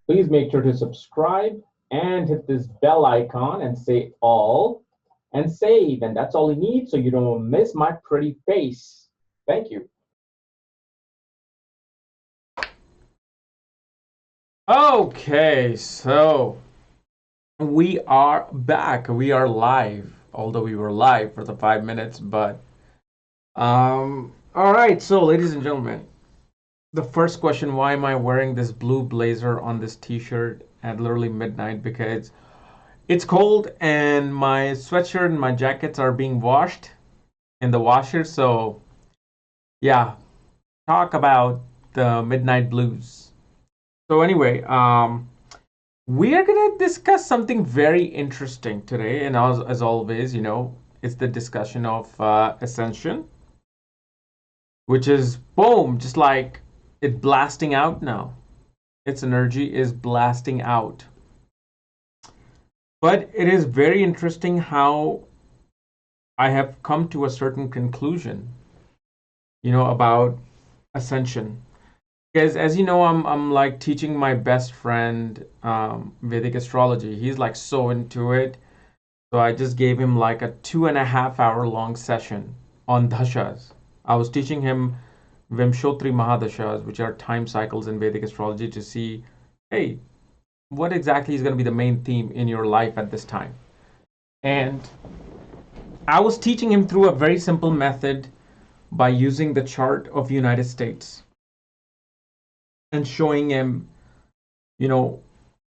Please make sure to subscribe and hit this bell icon and say all and save. And that's all you need so you don't miss my pretty face. Thank you. Okay, so we are back. We are live, although we were live for the 5 minutes, but all right, so ladies and gentlemen, the first question, why am I wearing this blue blazer on this t-shirt at literally midnight? Because it's cold and my sweatshirt and my jackets are being washed in the washer. So yeah, talk about the midnight blues. So anyway, we are gonna discuss something very interesting today, and as always, it's the discussion of Ascension, which is boom, just like it blasting out now. Its energy is blasting out. But it is very interesting how I have come to a certain conclusion, about Ascension. Because as you know, I'm like teaching my best friend Vedic Astrology. He's like so into it. So I just gave him like a 2.5 hour long session on dashas. I was teaching him Vimshotri Mahadashas, which are time cycles in Vedic astrology, to see, hey, what exactly is going to be the main theme in your life at this time. And I was teaching him through a very simple method by using the chart of United States and showing him,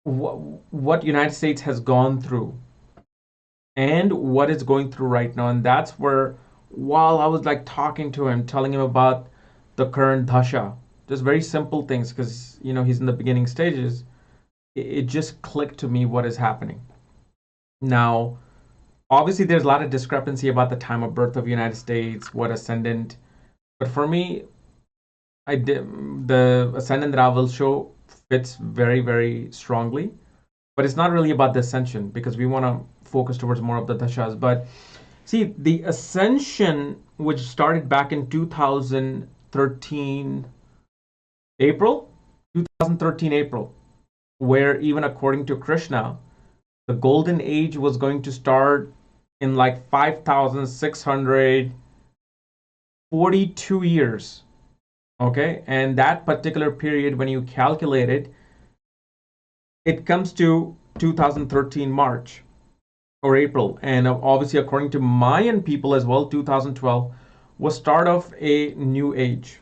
what United States has gone through and what it's going through right now. And that's where, while I was like talking to him, telling him about the current dasha, just very simple things, because he's in the beginning stages, it just clicked to me what is happening. Now, obviously, there's a lot of discrepancy about the time of birth of United States, what ascendant, but for me, the ascendant that I will show fits very, very strongly. But it's not really about the ascension, because we want to focus towards more of the dashas. But see, the ascension, which started back in 2013 April, where even according to Krishna, the golden age was going to start in like 5,642 years. Okay, and that particular period, when you calculate it, it comes to 2013 March or April. And obviously, according to Mayan people as well, 2012 was start of a new age.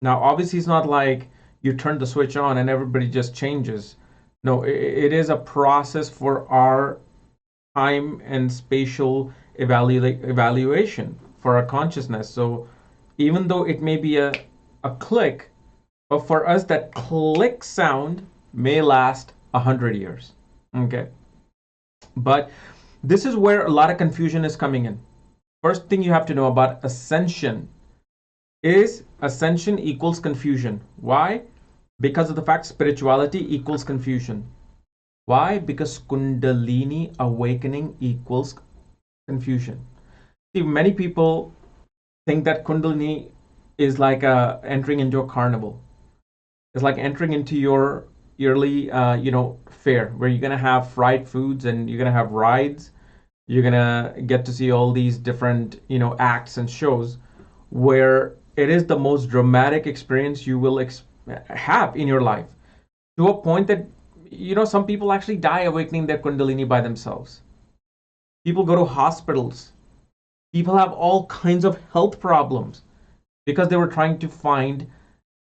Now, obviously, it's not like you turn the switch on and everybody just changes. No, it is a process for our time and spatial evaluation for our consciousness. So even though it may be a click, but for us, that click sound may last 100 years. Okay. But this is where a lot of confusion is coming in. First thing you have to know about ascension is ascension equals confusion. Why? Because of the fact spirituality equals confusion. Why? Because Kundalini awakening equals confusion. See, many people think that Kundalini is like entering into a carnival. It's like entering into your yearly, fair, where you're gonna have fried foods and you're gonna have rides. You're gonna get to see all these different, acts and shows, where it is the most dramatic experience you will have in your life, to a point that some people actually die awakening their Kundalini by themselves. People go to hospitals. People have all kinds of health problems because they were trying to find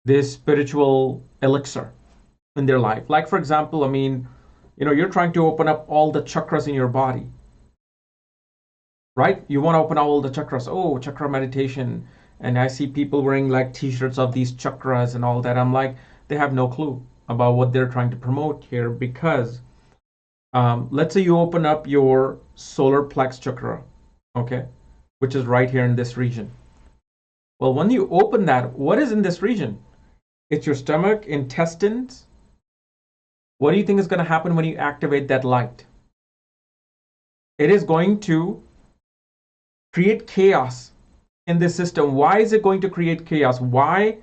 this spiritual elixir in their life. Like, for example, you're trying to open up all the chakras in your body, right? You want to open all the chakras. Oh, chakra meditation. And I see people wearing like t-shirts of these chakras and all that. I'm like, they have no clue about what they're trying to promote here, because let's say you open up your solar plex chakra, okay, which is right here in this region. Well, when you open that, what is in this region? It's your stomach, intestines. What do you think is going to happen when you activate that light? It is going to create chaos in this system. Why is it going to create chaos? Why?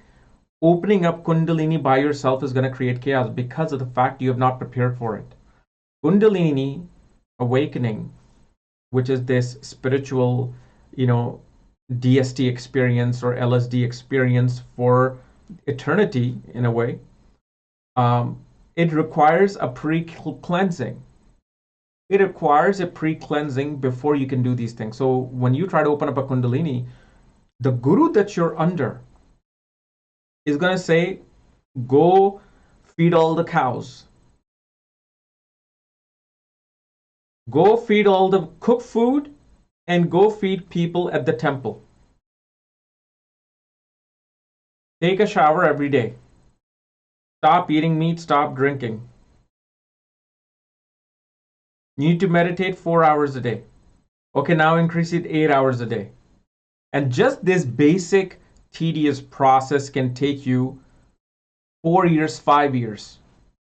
Opening up Kundalini by yourself is going to create chaos because of the fact you have not prepared for it. Kundalini awakening, which is this spiritual, DST experience or LSD experience for eternity in a way, it requires a pre-cleansing. It requires a pre-cleansing before you can do these things. So when you try to open up a Kundalini, the guru that you're under is going to say, go feed all the cows. Go feed all the cooked food and go feed people at the temple. Take a shower every day. Stop eating meat, stop drinking. You need to meditate 4 hours a day. Okay, now increase it 8 hours a day. And just this basic tedious process can take you 4 years, 5 years.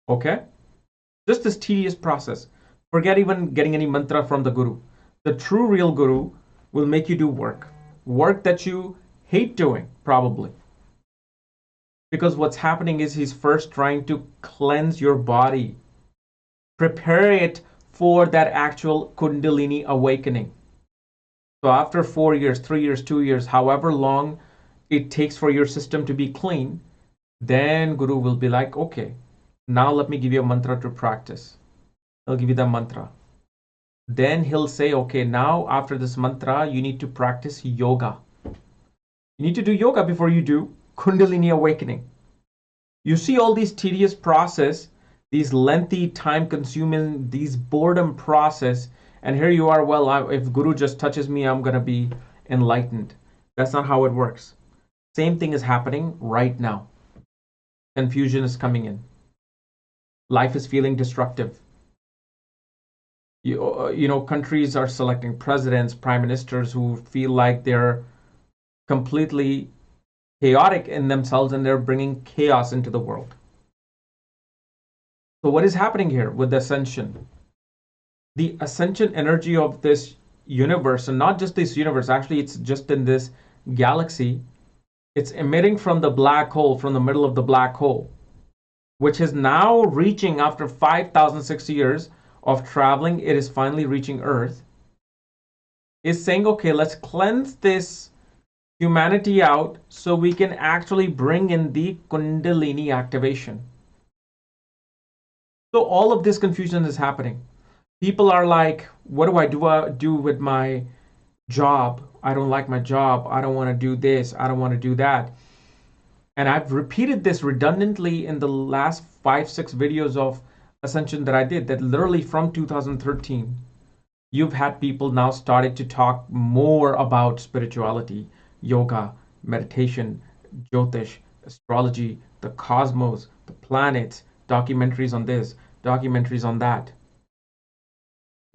Okay? Just this tedious process. Forget even getting any mantra from the guru. The true real guru will make you do work. Work that you hate doing, probably. Because what's happening is he's first trying to cleanse your body. Prepare it for that actual Kundalini awakening. So after 4 years, 3 years, 2 years, however long it takes for your system to be clean, then Guru will be like, okay, now let me give you a mantra to practice. He'll give you the mantra. Then he'll say, okay, now after this mantra, you need to practice yoga. You need to do yoga before you do Kundalini awakening. You see all these tedious process, these lengthy, time-consuming, these boredom process, and here you are, well, if Guru just touches me, I'm going to be enlightened. That's not how it works. Same thing is happening right now. Confusion is coming in. Life is feeling destructive. Countries are selecting presidents, prime ministers who feel like they're completely chaotic in themselves and they're bringing chaos into the world. So what is happening here with the ascension? The ascension energy of this universe, and not just this universe, actually it's just in this galaxy, it's emitting from the black hole, from the middle of the black hole, which is now reaching, after 5,060 years of traveling, it is finally reaching Earth, is saying, okay, let's cleanse this humanity out so we can actually bring in the Kundalini activation. So all of this confusion is happening. People are like, what do I do with my job? I don't like my job. I don't want to do this. I don't want to do that. And I've repeated this redundantly in the last 5-6 videos of Ascension that I did, that literally from 2013, you've had people now started to talk more about spirituality, yoga, meditation, Jyotish, astrology, the cosmos, the planets, documentaries on this, documentaries on that.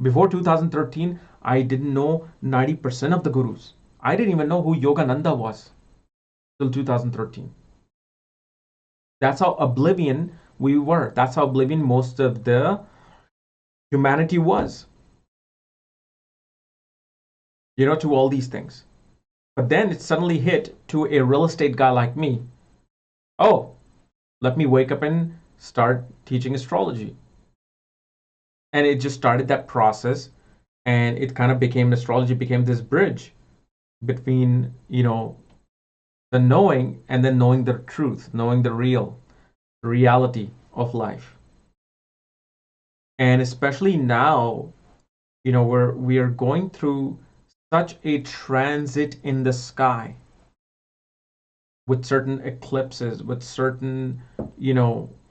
Before 2013, I didn't know 90% of the gurus. I didn't even know who Yogananda was till 2013. That's how oblivion we were. That's how oblivion most of the humanity was, to all these things. But then it suddenly hit to a real estate guy like me. Oh, let me wake up and start teaching astrology. And it just started that process, and it kind of became, astrology became this bridge between, the knowing and then knowing the truth, knowing the reality of life. And especially now, we are going through such a transit in the sky with certain eclipses, with certain,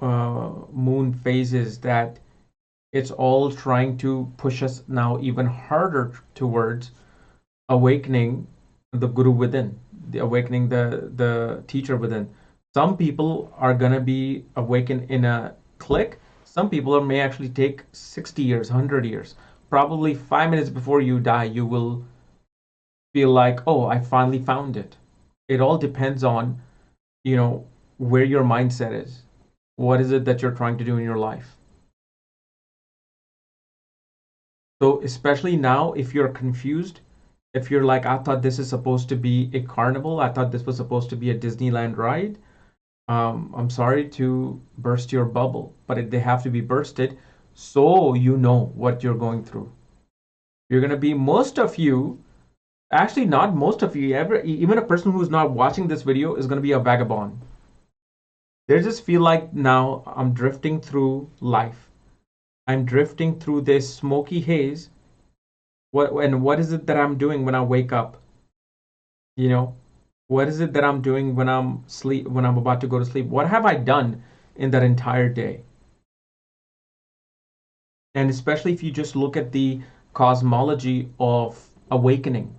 moon phases, that it's all trying to push us now even harder towards awakening the guru within, the awakening the teacher within. Some people are going to be awakened in a click. Some people may actually take 60 years, 100 years. Probably 5 minutes before you die, you will feel like, oh, I finally found it. It all depends on, where your mindset is. What is it that you're trying to do in your life? So especially now, if you're confused, if you're like, I thought this is supposed to be a carnival, I thought this was supposed to be a Disneyland ride, I'm sorry to burst your bubble, but they have to be bursted so you know what you're going through. You're going to be, most of you, actually not most of you, even a person who's not watching this video is going to be a vagabond. They just feel like, now I'm drifting through life. I'm drifting through this smoky haze. What is it that I'm doing when I wake up? You know, what is it that I'm doing when I'm about to go to sleep? What have I done in that entire day? And especially if you just look at the cosmology of awakening.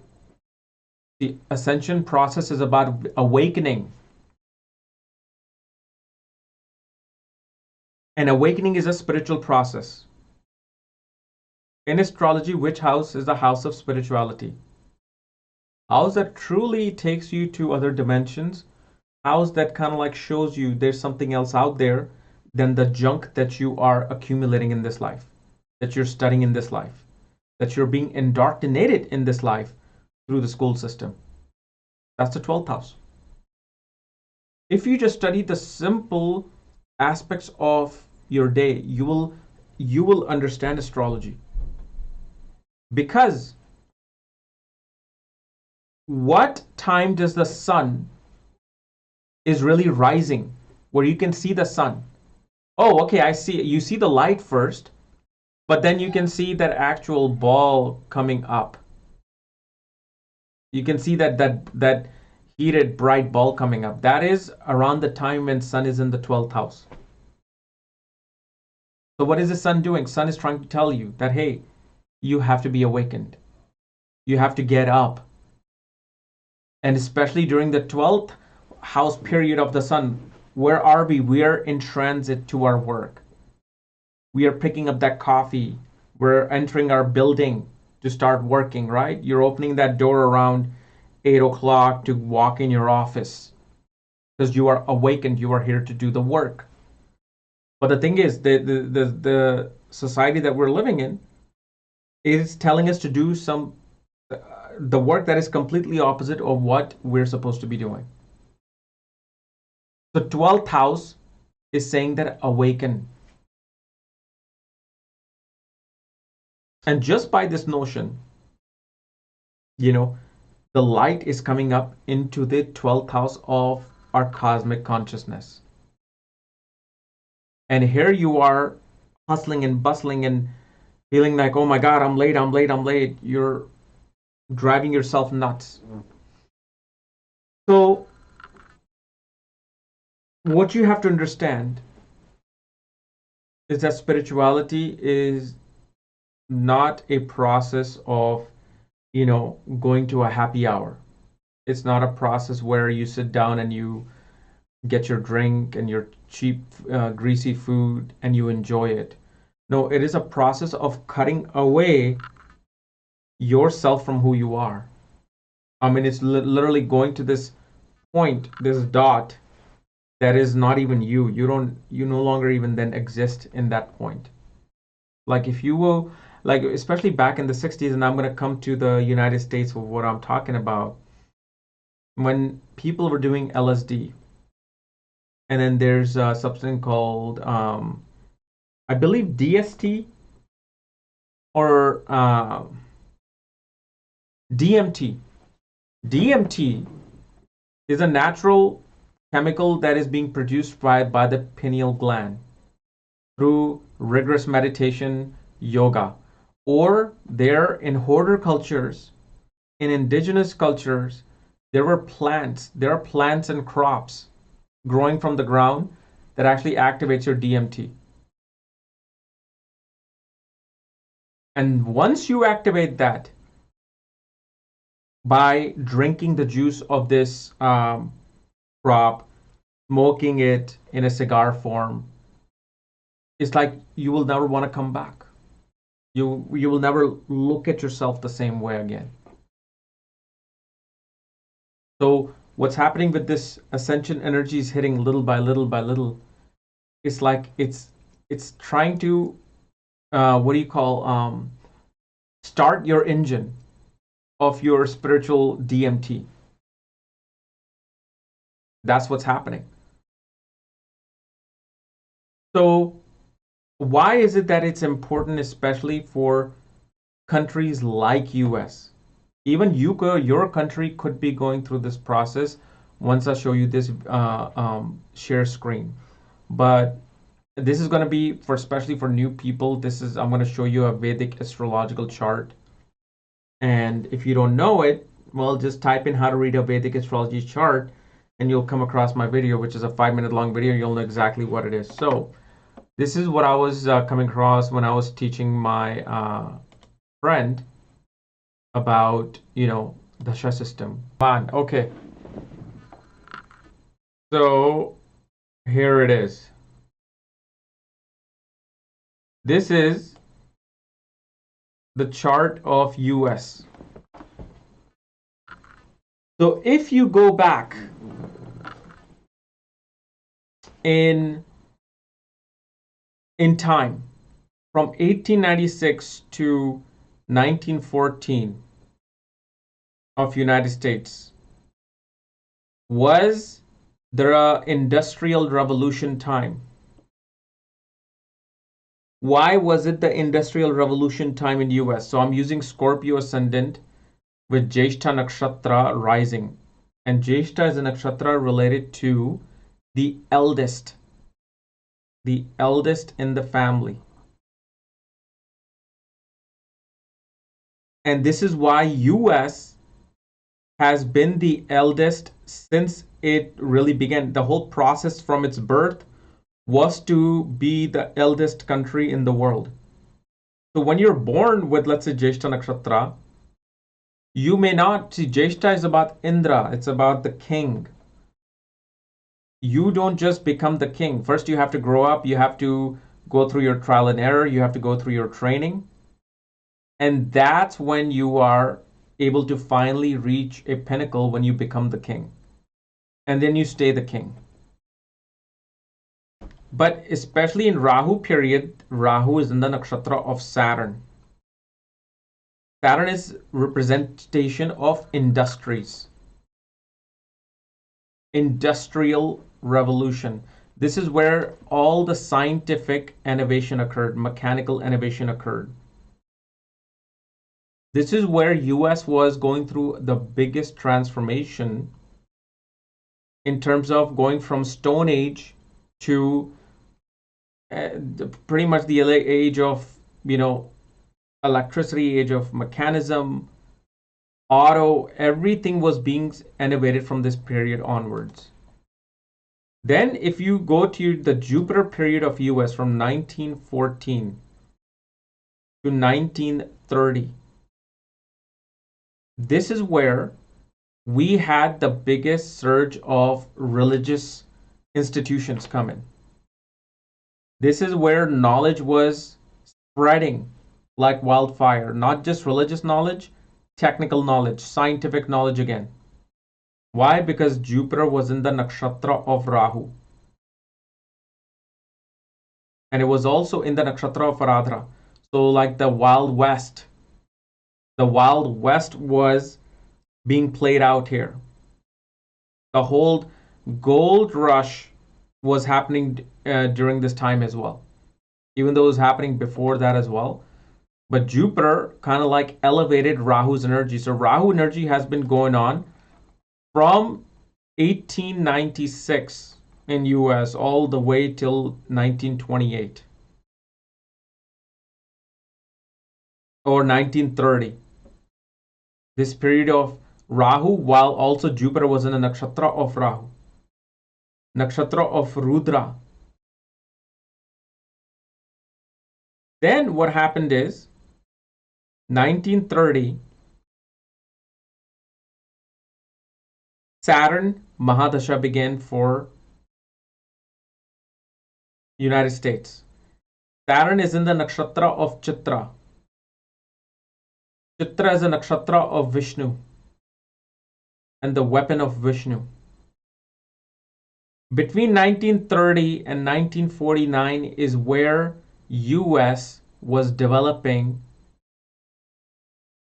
The ascension process is about awakening. And awakening is a spiritual process. In astrology, which house is the house of spirituality? House that truly takes you to other dimensions. House that kind of like shows you there's something else out there than the junk that you are accumulating in this life, that you're studying in this life, that you're being indoctrinated in this life through the school system. That's the 12th house. If you just study the simple aspects of your day, you will understand astrology. Because what time does the sun is really rising, where you can see the sun? Oh, okay, I see. You see the light first, but then you can see that actual ball coming up. You can see that heated bright ball coming up. That is around the time when sun is in the 12th house. So what is the sun doing? Sun is trying to tell you that, hey, you have to be awakened. You have to get up. And especially during the 12th house period of the sun, where are we? We are in transit to our work. We are picking up that coffee. We're entering our building to start working, right? You're opening that door around 8 o'clock to walk in your office because you are awakened. You are here to do the work. But the thing is, the society that we're living in is telling us to do the work that is completely opposite of what we're supposed to be doing. The 12th house is saying that awaken. And just by this notion, the light is coming up into the 12th house of our cosmic consciousness. And here you are hustling and bustling and feeling like, oh my God, I'm late. You're driving yourself nuts. So what you have to understand is that spirituality is not a process of, going to a happy hour. It's not a process where you sit down and you get your drink and your cheap, greasy food and you enjoy it. No, it is a process of cutting away yourself from who you are. I mean, it's literally going to this point, this dot that is not even you. You no longer even then exist in that point. Like if you will, like especially back in the 60s, and I'm going to come to the United States for what I'm talking about, when people were doing LSD, and then there's something called, I believe DST or DMT. DMT is a natural chemical that is being produced by the pineal gland through rigorous meditation, yoga, or there in hoarder cultures, in indigenous cultures, there are plants and crops growing from the ground that actually activates your DMT. And once you activate that by drinking the juice of this crop, smoking it in a cigar form, it's like you will never want to come back. You will never look at yourself the same way again. So what's happening with this ascension energy is hitting little by little by little. It's like it's trying to what do you call start your engine of your spiritual DMT. That's what's happening. So why is it that it's important, especially for countries like US? Even your country could be going through this process once I show you this share screen. But this is going to be for especially for new people. I'm going to show you a Vedic astrological chart. And if you don't know it, well, just type in how to read a Vedic astrology chart and you'll come across my video, which is a 5-minute long video. You'll know exactly what it is. So this is what I was coming across when I was teaching my friend about, the Dasha system. Fine. Okay. So here it is. This is the chart of US. So if you go back in time from 1896 to 1914 of United States, was there a industrial revolution time? Why was it the industrial revolution time in US? So I'm using Scorpio ascendant with Jyeshtha nakshatra rising, and Jyeshtha is a nakshatra related to the eldest in the family. And this is why US has been the eldest since it really began. The whole process from its birth was to be the eldest country in the world. So when you're born with, let's say, Jyeshtha nakshatra, you may not see. Jyeshtha is about Indra, it's about the king. You don't just become the king. First, you have to grow up, you have to go through your trial and error, you have to go through your training. And that's when you are able to finally reach a pinnacle, when you become the king. And then you stay the king. But especially in Rahu period, Rahu is in the nakshatra of Saturn. Saturn is representation of industries. Industrial revolution. This is where all the scientific innovation occurred, mechanical innovation occurred. This is where US was going through the biggest transformation in terms of going from Stone Age to pretty much the age of, electricity, age of mechanism, auto, everything was being innovated from this period onwards. Then if you go to the Jupiter period of US from 1914 to 1930, this is where we had the biggest surge of religious institutions come in. This is where knowledge was spreading like wildfire, not just religious knowledge, technical knowledge, scientific knowledge again. Why? Because Jupiter was in the nakshatra of Rahu. And it was also in the nakshatra of Radha. So like the Wild West was being played out here. The whole gold rush was happening during this time as well, even though it was happening before that as well. But Jupiter kind of like elevated Rahu's energy. So Rahu energy has been going on from 1896 in US all the way till 1928 or 1930. This period of Rahu, while also Jupiter was in the nakshatra of Rahu, nakshatra of Rudra. Then what happened is 1930, Saturn Mahadasha began for United States. Saturn is in the nakshatra of Chitra. Chitra is a nakshatra of Vishnu and the weapon of Vishnu. Between 1930 and 1949 is where US was developing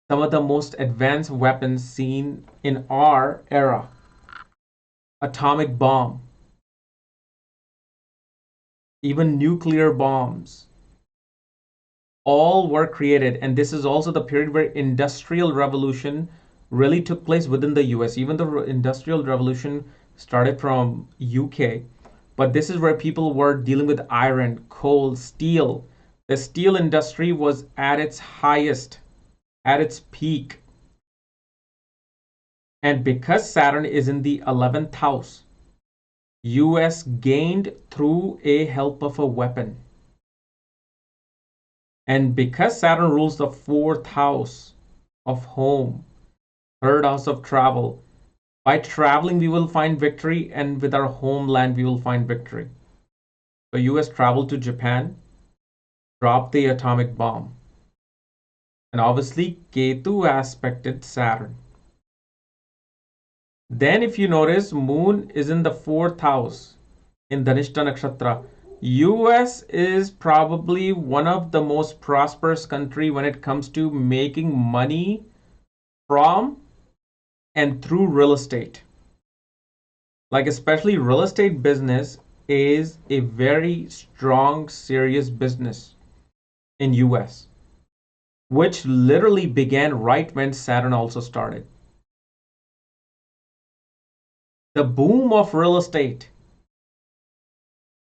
some of the most advanced weapons seen in our era. Atomic bomb. even nuclear bombs, all were created. And this is also the period where industrial revolution really took place within the US. Even the industrial revolution started from UK, but this is where people were dealing with iron, coal, steel. The steel industry was at its highest, at its peak. And because Saturn is in the 11th house, US gained through a help of a weapon. And because Saturn rules the 4th house of home, 3rd house of travel, by traveling we will find victory, and with our homeland we will find victory. So US traveled to Japan, dropped the atomic bomb. And obviously Ketu aspected Saturn. Then if you notice, Moon is in the 4th house in Dhanishta Nakshatra. US is probably one of the most prosperous country when it comes to making money from and through real estate. Like especially real estate business is a very strong, serious business in US, which literally began right when Saturn also started. The boom of real estate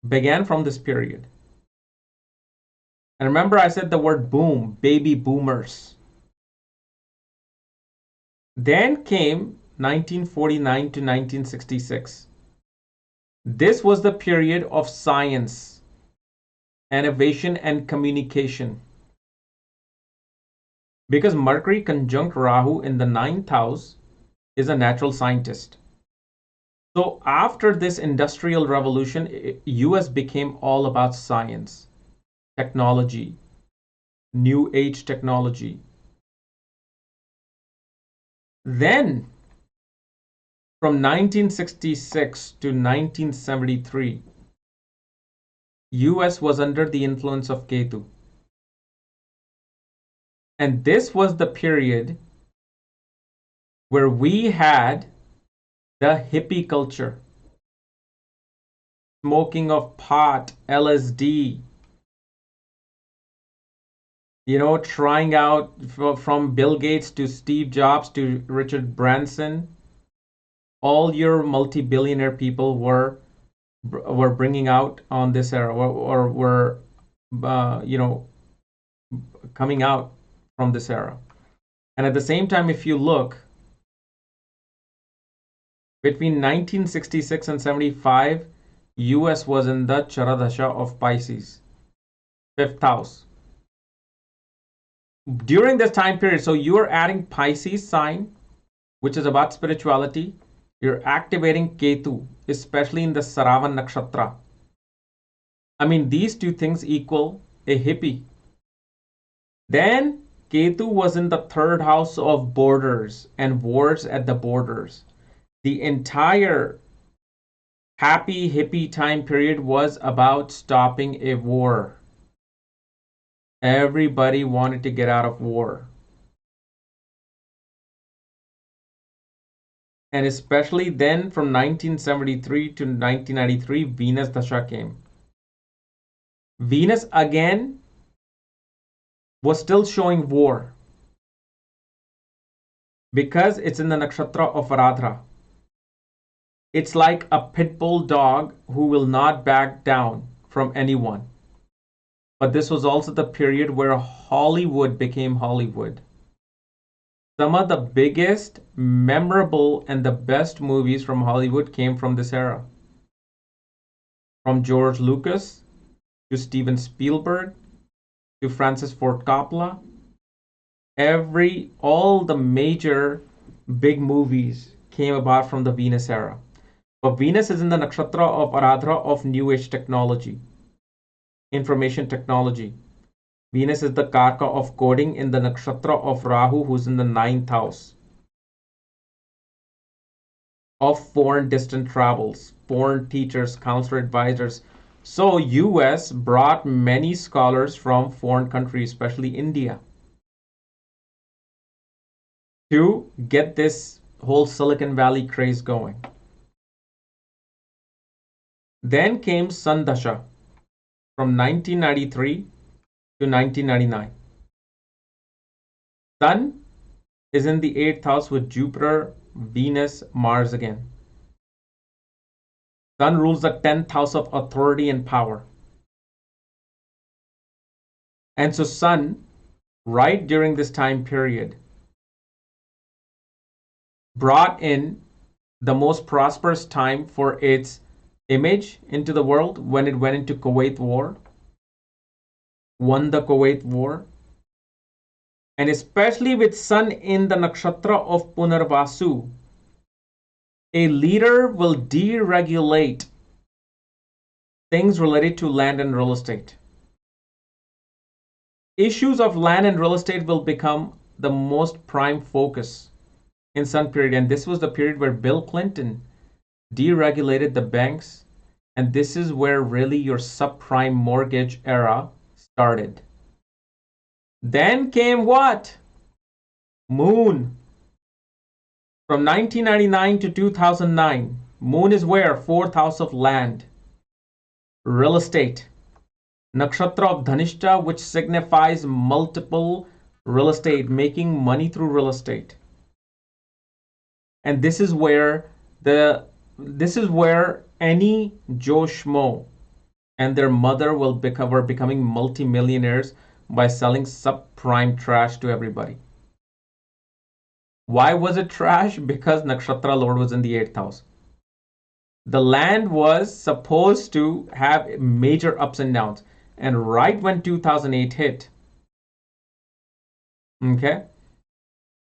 began from this period. And remember, I said the word boom, baby boomers. Then came 1949 to 1966. This was the period of science, innovation, and communication. Because Mercury conjunct Rahu in the 9th house is a natural scientist. So after this industrial revolution, US became all about science, technology, new age technology. Then from 1966 to 1973, US was under the influence of Ketu. And this was the period where we had the hippie culture, smoking of pot, LSD, trying out from Bill Gates to Steve Jobs to Richard Branson. All your multi-billionaire people were bringing out on this era, or were coming out from this era. And at the same time, if you look between 1966 and 75, US was in the Charadasha of Pisces, 5th house. During this time period, so you are adding Pisces sign, which is about spirituality. You're activating Ketu, especially in the Saravan Nakshatra. I mean, these two things equal a hippie. Then Ketu was in the 3rd house of borders and wars at the borders. The entire happy hippie time period was about stopping a war. Everybody wanted to get out of war. And especially then from 1973 to 1993, Venus Dasha came. Venus again was still showing war because it's in the nakshatra of Radha. It's like a pit bull dog who will not back down from anyone. But this was also the period where Hollywood became Hollywood. Some of the biggest, memorable, and the best movies from Hollywood came from this era. From George Lucas to Steven Spielberg to Francis Ford Coppola. All the major big movies came about from the Venus era. But Venus is in the nakshatra of Aradhra of New Age technology, information technology. Venus is the karka of coding in the nakshatra of Rahu, who's in the 9th house. Of foreign distant travels, foreign teachers, counselor, advisors. So US brought many scholars from foreign countries, especially India, to get this whole Silicon Valley craze going. Then came Sun Dasha. from 1993 to 1999. Sun is in the 8th house with Jupiter, Venus, Mars again. Sun rules the 10th house of authority and power. And so Sun, right during this time period, brought in the most prosperous time for its image into the world when it went into Kuwait War, won the Kuwait War, and especially with Sun in the nakshatra of Punarvasu, a leader will deregulate things related to land and real estate. Issues of land and real estate will become the most prime focus in Sun period, and this was the period where Bill Clinton deregulated the banks, and this is where really your subprime mortgage era started. Then came what? Moon. From 1999 to 2009, Moon is where? 4th house of land, real estate. Nakshatra of Dhanishta, which signifies multiple real estate, making money through real estate. And this is where any Joe Schmo and their mother were becoming multimillionaires by selling subprime trash to everybody. Why was it trash? Because Nakshatra Lord was in the 8th house. The land was supposed to have major ups and downs. And right when 2008 hit, okay,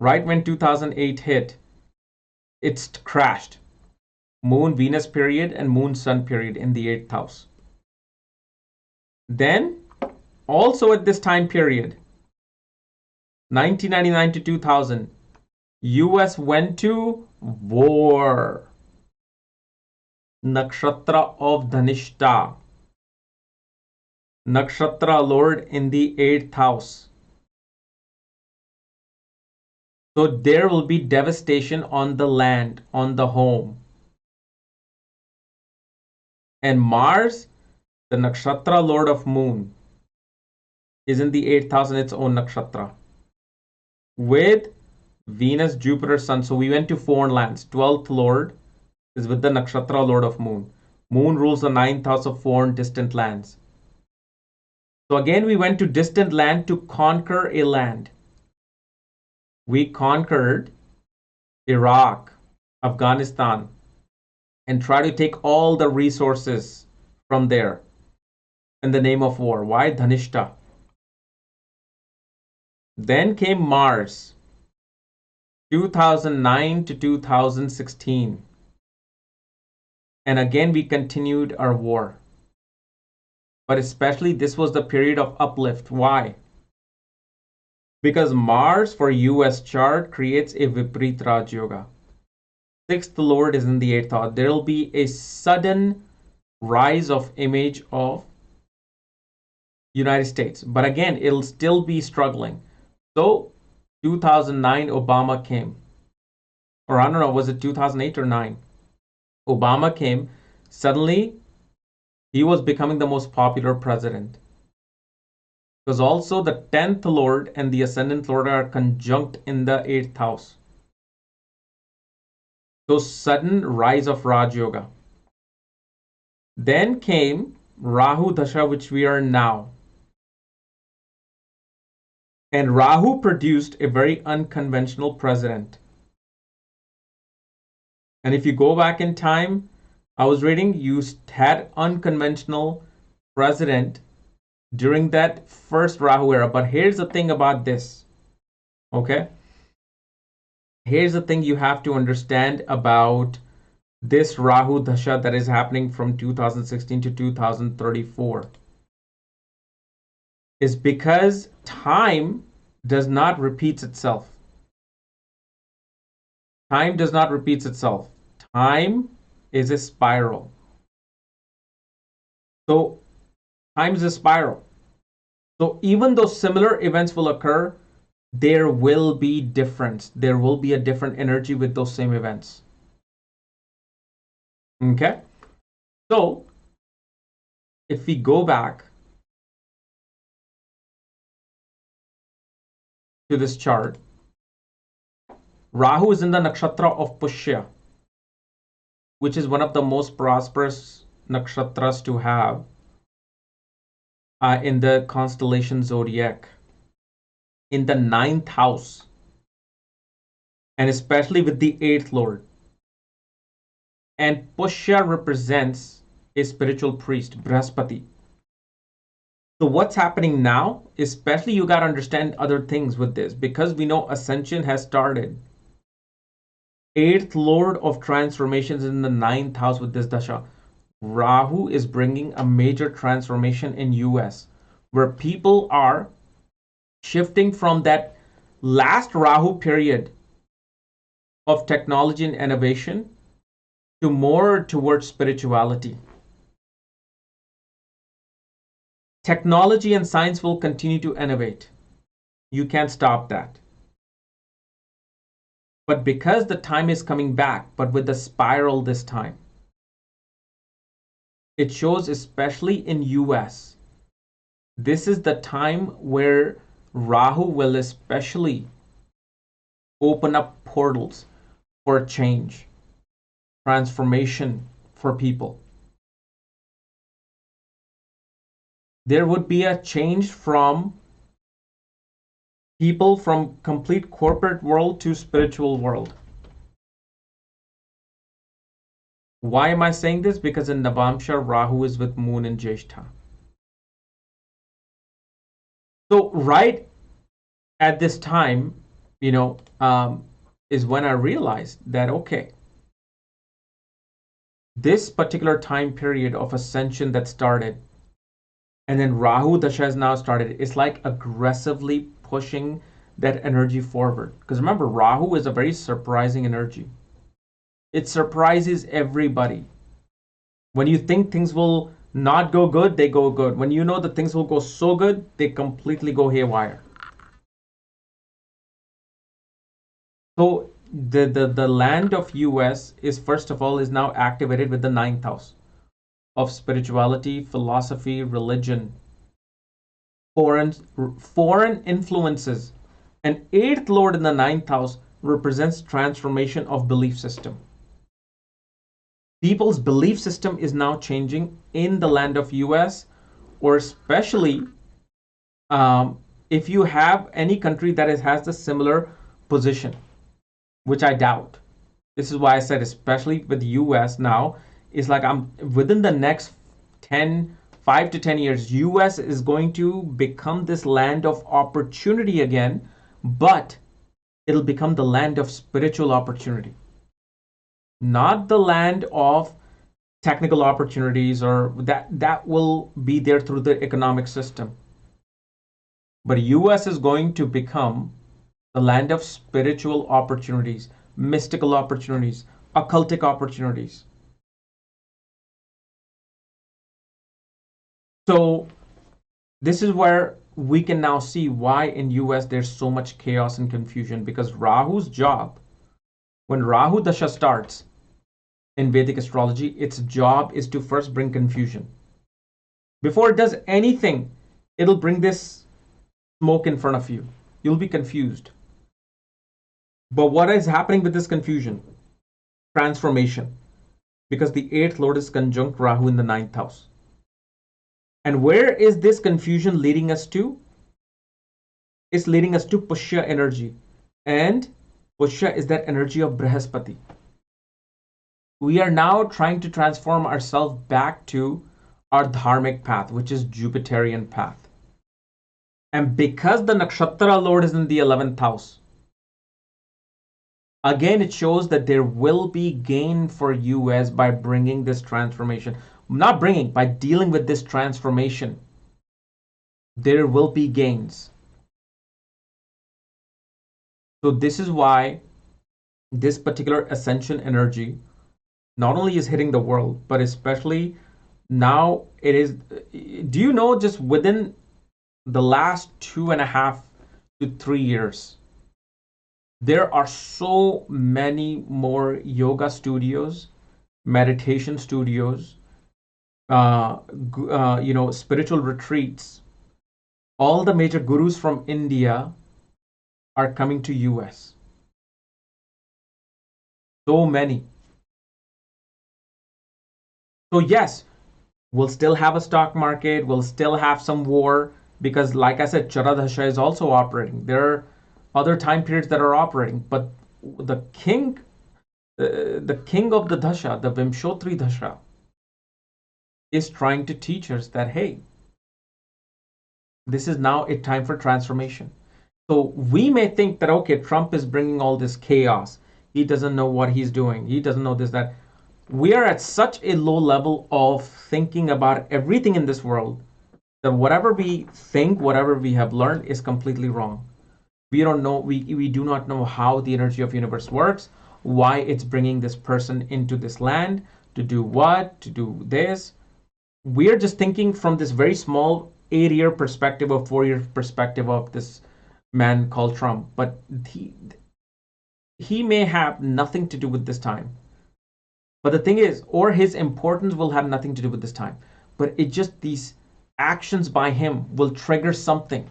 right when 2008 hit, it's crashed. Moon Venus period and Moon Sun period in the 8th house. Then, also at this time period, 1999 to 2000, US went to war. Nakshatra of Dhanishta. Nakshatra Lord in the 8th house. So there will be devastation on the land, on the home. And Mars, the Nakshatra Lord of Moon, is in the 8th house in its own Nakshatra. With Venus, Jupiter, Sun. So we went to foreign lands. 12th Lord is with the Nakshatra Lord of Moon. Moon rules the 9th house of foreign distant lands. So again, we went to distant land to conquer a land. We conquered Iraq, Afghanistan, and try to take all the resources from there in the name of war. Why? Dhanishta. Then came Mars, 2009 to 2016. And again, we continued our war. But especially this was the period of uplift. Why? Because Mars for US chart creates a Viprit Raj Yoga. 6th Lord is in the 8th house. There will be a sudden rise of image of United States. But again, it'll still be struggling. So 2009, Obama came. Or I don't know, was it 2008 or 9? Obama came. Suddenly, he was becoming the most popular president. Because also the 10th Lord and the Ascendant Lord are conjunct in the 8th house. So sudden rise of Raj Yoga. Then came Rahu Dasha, which we are now. And Rahu produced a very unconventional president. And if you go back in time, I was reading, you had unconventional president during that first Rahu era. But here's the thing about this, okay? Here's the thing you have to understand about this Rahu Dasha that is happening from 2016 to 2034. Is because time does not repeat itself. Time does not repeat itself. Time is a spiral. So time is a spiral. So even though similar events will occur, there will be difference. There will be a different energy with those same events. Okay? So if we go back to this chart, Rahu is in the nakshatra of Pushya, which is one of the most prosperous nakshatras to have in the constellation zodiac, in the 9th house, and especially with the 8th lord. And Pushya represents a spiritual priest, Brihaspati. So what's happening now, especially you got to understand other things with this, because we know Ascension has started. 8th lord of transformations in the 9th house with this dasha. Rahu is bringing a major transformation in US, where people are shifting from that last Rahu period of technology and innovation to more towards spirituality. Technology and science will continue to innovate. You can't stop that. But because the time is coming back, but with the spiral this time, it shows especially in US, this is the time where Rahu will especially open up portals for change, transformation for people. There would be a change from people from complete corporate world to spiritual world. Why am I saying this? Because in Navamsha, Rahu is with Moon in Jyeshtha. So right at this time, is when I realized that, okay, this particular time period of ascension that started, and then Rahu Dasha has now started, it's like aggressively pushing that energy forward. Because remember, Rahu is a very surprising energy. It surprises everybody. When you think things will not go good, they go good. When you know that things will go so good, they completely go haywire. So the land of US is, first of all, is now activated with the 9th house of spirituality, philosophy, religion, foreign influences. And 8th lord in the 9th house represents transformation of belief system. People's belief system is now changing in the land of US, or especially if you have any country that has the similar position, which I doubt. This is why I said, especially with US now, it's like I'm within the next 5 to 10 years, US is going to become this land of opportunity again, but it'll become the land of spiritual opportunity. Not the land of technical opportunities, or that will be there through the economic system. But US is going to become the land of spiritual opportunities, mystical opportunities, occultic opportunities. So this is where we can now see why in US there's so much chaos and confusion, because Rahu's job, when Rahu Dasha starts in Vedic astrology, its job is to first bring confusion. Before it does anything, it'll bring this smoke in front of you. You'll be confused. But what is happening with this confusion? Transformation. Because the 8th lord is conjunct Rahu in the 9th house. And where is this confusion leading us to? It's leading us to Pushya energy. And Pushya is that energy of Brihaspati. We are now trying to transform ourselves back to our dharmic path, which is Jupiterian path. And because the nakshatra lord is in the 11th house, again, it shows that there will be gain for US by bringing this transformation. Not bringing, by dealing with this transformation. There will be gains. So this is why this particular ascension energy not only is hitting the world, but especially now it is. Do you know, just within the last 2.5 to 3 years, there are so many more yoga studios, meditation studios, spiritual retreats. All the major gurus from India are coming to US. So many. So yes, we'll still have a stock market, we'll still have some war, because like I said, Charadhasha is also operating. There are other time periods that are operating, but the king of the Dasha, the Vimshotri Dasha, is trying to teach us that, hey, this is now a time for transformation. So we may think that, okay, Trump is bringing all this chaos. He doesn't know what he's doing. He doesn't know this, that. We are at such a low level of thinking about everything in this world that whatever we think, whatever we have learned is completely wrong. We don't know, we do not know how the energy of universe works, why it's bringing this person into this land, to do what, to do this. We're just thinking from this very small 8-year perspective or 4-year perspective of this man called Trump. But he may have nothing to do with this time. But the thing is, or his importance will have nothing to do with this time. But it just, these actions by him will trigger something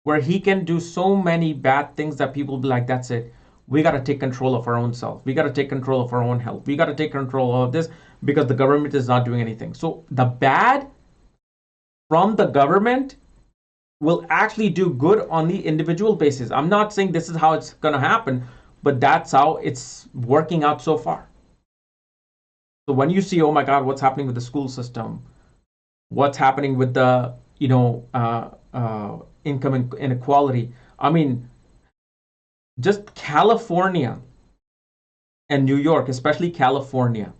where he can do so many bad things that people will be like, that's it. We got to take control of our own self. We got to take control of our own health. We got to take control of this because the government is not doing anything. So the bad from the government will actually do good on the individual basis. I'm not saying this is how it's going to happen, but that's how it's working out so far. So when you see, oh my God, what's happening with the school system, what's happening with the, income inequality. I mean, just California and New York, especially California,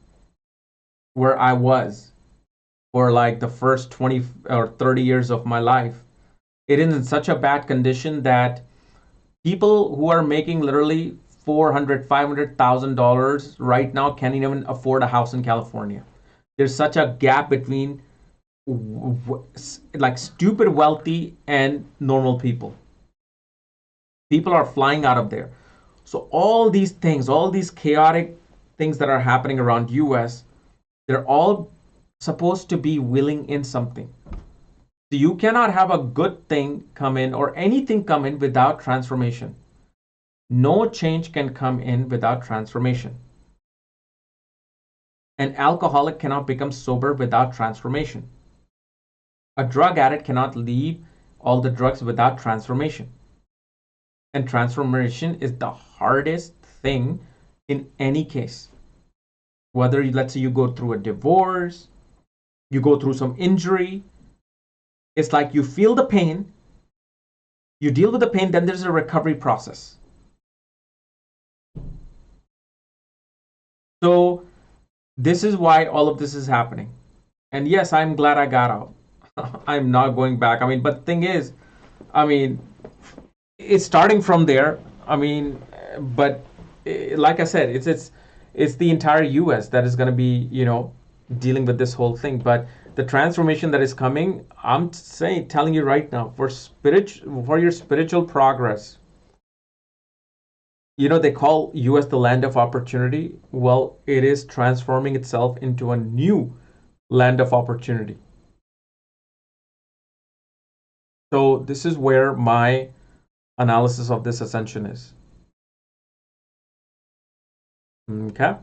where I was for like the first 20 or 30 years of my life, it is in such a bad condition that people who are making literally $400,000, $500,000 right now can't even afford a house in California. There's such a gap between like stupid wealthy and normal people. People are flying out of there. So all these things, all these chaotic things that are happening around US, they're all supposed to be willing in something. So you cannot have a good thing come in or anything come in without transformation. No change can come in without transformation. An alcoholic cannot become sober without transformation. A drug addict cannot leave all the drugs without transformation. And transformation is the hardest thing in any case. Whether, let's say, you go through a divorce, you go through some injury, it's like you feel the pain, you deal with the pain, then there's a recovery process. So this is why all of this is happening. And yes, I'm glad I got out. I'm not going back. I mean, but the thing is, I mean, it's starting from there. I mean, but like I said, it's the entire US that is going to be, dealing with this whole thing. But the transformation that is coming, I'm telling you right now, for your spiritual progress. They call US the land of opportunity. Well, it is transforming itself into a new land of opportunity. So this is where my analysis of this ascension is. Okay.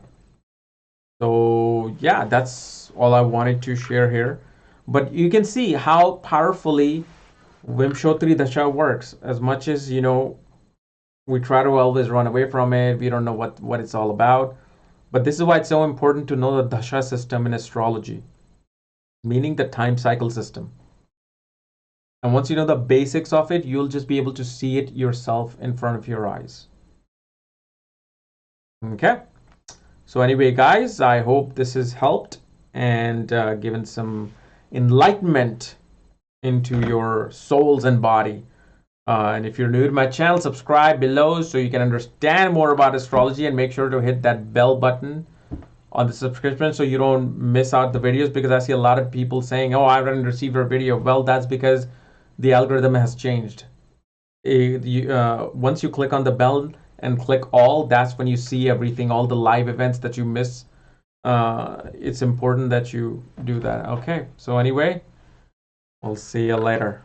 So yeah, that's all I wanted to share here. But you can see how powerfully Vimshotri Dasha works. As much as, we try to always run away from it, we don't know what it's all about. But this is why it's so important to know the Dasha system in astrology, meaning the time cycle system. And once you know the basics of it, you'll just be able to see it yourself in front of your eyes. Okay. So anyway, guys, I hope this has helped and given some enlightenment into your souls and body. And if you're new to my channel, subscribe below so you can understand more about astrology, and make sure to hit that bell button on the subscription so you don't miss out the videos, because I see a lot of people saying, oh, I haven't received a video. Well, that's because the algorithm has changed. Once you click on the bell and click all, that's when you see everything, all the live events that you miss. It's important that you do that. Okay, so anyway, we'll see you later.